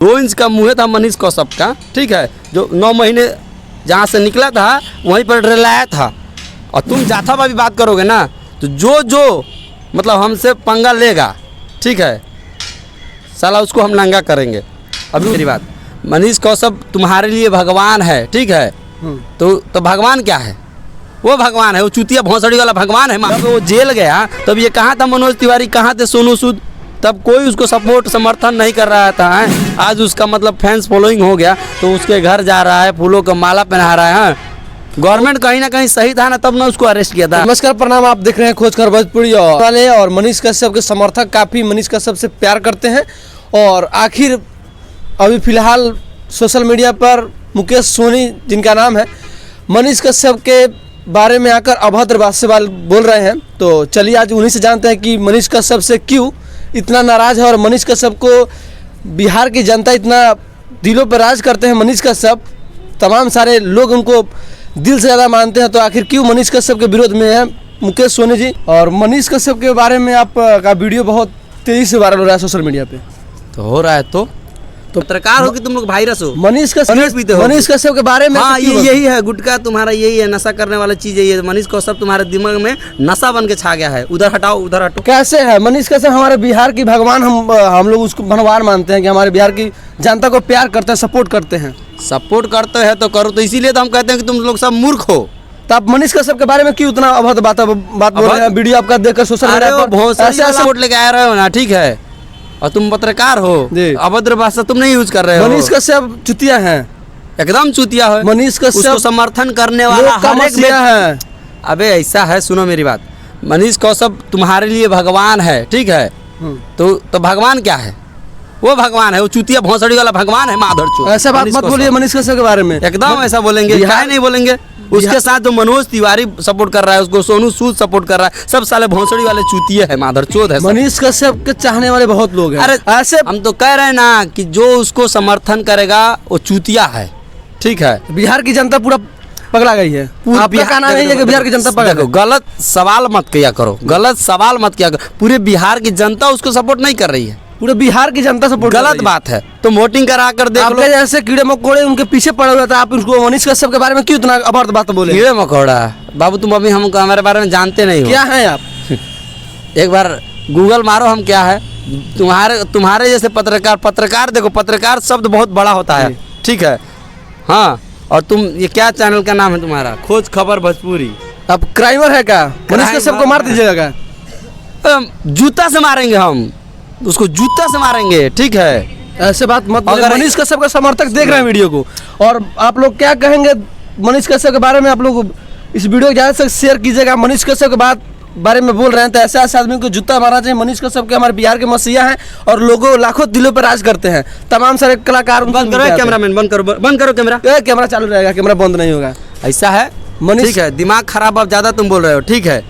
2 inch का मुँह था मनीष कौशप का, ठीक है, जो 9 महीने जहाँ से निकला था वहीं पर डरलाया था। और तुम जाथा पर भी बात करोगे ना तो जो मतलब हमसे पंगा लेगा, ठीक है, साला उसको हम नंगा करेंगे। अभी मेरी बात, मनीष कौशप तुम्हारे लिए भगवान है, ठीक है, तो भगवान क्या है? वो भगवान है, वो चूतिया भौंसड़ी वाला भगवान है। जब वो जेल गया तब ये कहाँ था मनोज तिवारी, कहाँ थे सोनू सूद? तब कोई उसको सपोर्ट समर्थन नहीं कर रहा था है? आज उसका मतलब फैंस फॉलोइंग हो गया तो उसके घर जा रहा है, फूलों का माला पहना रहा है। गवर्नमेंट कहीं ना कहीं सही था ना, तब ना उसको अरेस्ट किया था। नमस्कार, प्रणाम। आप देख रहे हैं खोज खबर भोजपुरी वाले। और मनीष कश्यप के समर्थक काफ़ी मनीष कश्यप से प्यार करते हैं। और आखिर अभी फ़िलहाल सोशल मीडिया पर मुकेश सोनी, जिनका नाम है, मनीष कश्यप के बारे में आकर अभद्र बात से बोल रहे हैं। तो चलिए आज उन्हीं से जानते हैं कि मनीष कश्यप से क्यों इतना नाराज़ है और मनीष कश्यप को बिहार की जनता इतना दिलों पर राज करते हैं। मनीष कश्यप, तमाम सारे लोग उनको दिल से ज़्यादा मानते हैं, तो आखिर क्यों मनीष कश्यप के विरोध में है मुकेश सोनी जी। और मनीष कश्यप के बारे में आपका वीडियो बहुत तेज़ी से वायरल हो रहा है सोशल मीडिया पे। तो हो रहा है तो पत्रकार हो कि तुम लोग वायरस हो? मनीष कश्यप के बारे में हाँ, यही है गुटखा तुम्हारा, यही है नशा करने वाला चीज़ है ये। मनीष कौशप तुम्हारे दिमाग में नशा बन के छा गया है। उधर हटाओ, उधर हटो। कैसे है मनीष कश्यप हमारे बिहार की भगवान? हम लोग उसको भगवान मानते हैं कि हमारे बिहार की जनता को प्यार करते हैं, सपोर्ट करते हैं। सपोर्ट करते हैं तो करो, तो इसीलिए तो हम कहते हैं कि तुम लोग सब मूर्ख हो। तो आप मनीष कश्यप के बारे में क्यों इतना अभद्र बात बोल रहे हैं? वीडियो आपका देखकर सोशल मीडिया पर ऐसे वोट लेके आ रहे हो ना, ठीक है, और तुम पत्रकार हो, अभद्र भाषा तुम नहीं यूज कर रहे हो। मनीष कश्यप चुतिया है, एकदम चुतिया है। मनीष कश्यप उसको समर्थन करने वाला हर एक है। अबे ऐसा है, सुनो मेरी बात, मनीष कौशप तुम्हारे लिए भगवान है, ठीक है, तो भगवान क्या है? वो भगवान है, वो चूतिया भौंसड़ी वाला भगवान है, माधर चोर। ऐसा बात मत बोलिए मनीष कश्यप के बारे में। एकदम ऐसा बोलेंगे, क्या नहीं बोलेंगे? उसके साथ जो मनोज तिवारी सपोर्ट कर रहा है, उसको सोनू सूद सपोर्ट कर रहा है, सब साले भौंसड़ी वाले चूतिए है, माधर चोद है। मनीष कश्यप के चाहने वाले बहुत लोग हैं। अरे ऐसे हम तो कह रहे हैं ना कि जो उसको समर्थन करेगा वो चूतिया है, ठीक है। बिहार की जनता पूरा पगला गई है। आपका कहना नहीं है कि बिहार की जनता पगला गई? गलत सवाल मत किया करो, गलत सवाल मत किया करो। पूरे बिहार की जनता उसको सपोर्ट नहीं कर रही है, पूरे बिहार की जनता सपोर्ट। गलत बात है। तुम वोटिंग करा कर देख लो। जैसे कीड़े मकोड़े उनके पीछे पड़े हुए थे, आप उसको मनीष कश्यप के बारे में क्यों इतना अभद्र बात बोले? कीड़े मकोड़ा बाबू, तुम अभी हमको हमारे बारे में जानते नहीं हो। क्या है आप? एक बार गूगल मारो हम क्या है। तुम्हारे जैसे पत्रकार देखो, पत्रकार शब्द बहुत बड़ा होता है, ठीक है, हाँ। और तुम ये क्या चैनल का नाम है तुम्हारा? खोज खबर भोजपुरी। अब क्राइमर है क्या? मनीष कश्यप को मार दीजिएगा? जूता से मारेंगे हम उसको, जूता से मारेंगे, ठीक है। ऐसे बात मत बोलिए। मनीष कश्यप का समर्थक देख रहे हैं वीडियो को, और आप लोग क्या कहेंगे मनीष कश्यप के बारे में? आप लोग इस वीडियो को ज़्यादा से शेयर कीजिएगा। मनीष कश्यप के बारे में बोल रहे हैं तो ऐसे आदमी को जूता मारना चाहिए। मनीष कश्यप के हमारे बिहार के मसीहा हैं और लोगों लाखों दिलों पर राज करते हैं। तमाम सारे कलाकार। बंद करो कैमरामैन, बंद करो कैमरा। कैमरा चालू रहेगा, कैमरा बंद नहीं होगा। ऐसा है मनीष, ठीक है, दिमाग खराब आप ज़्यादा तुम बोल रहे हो, ठीक है।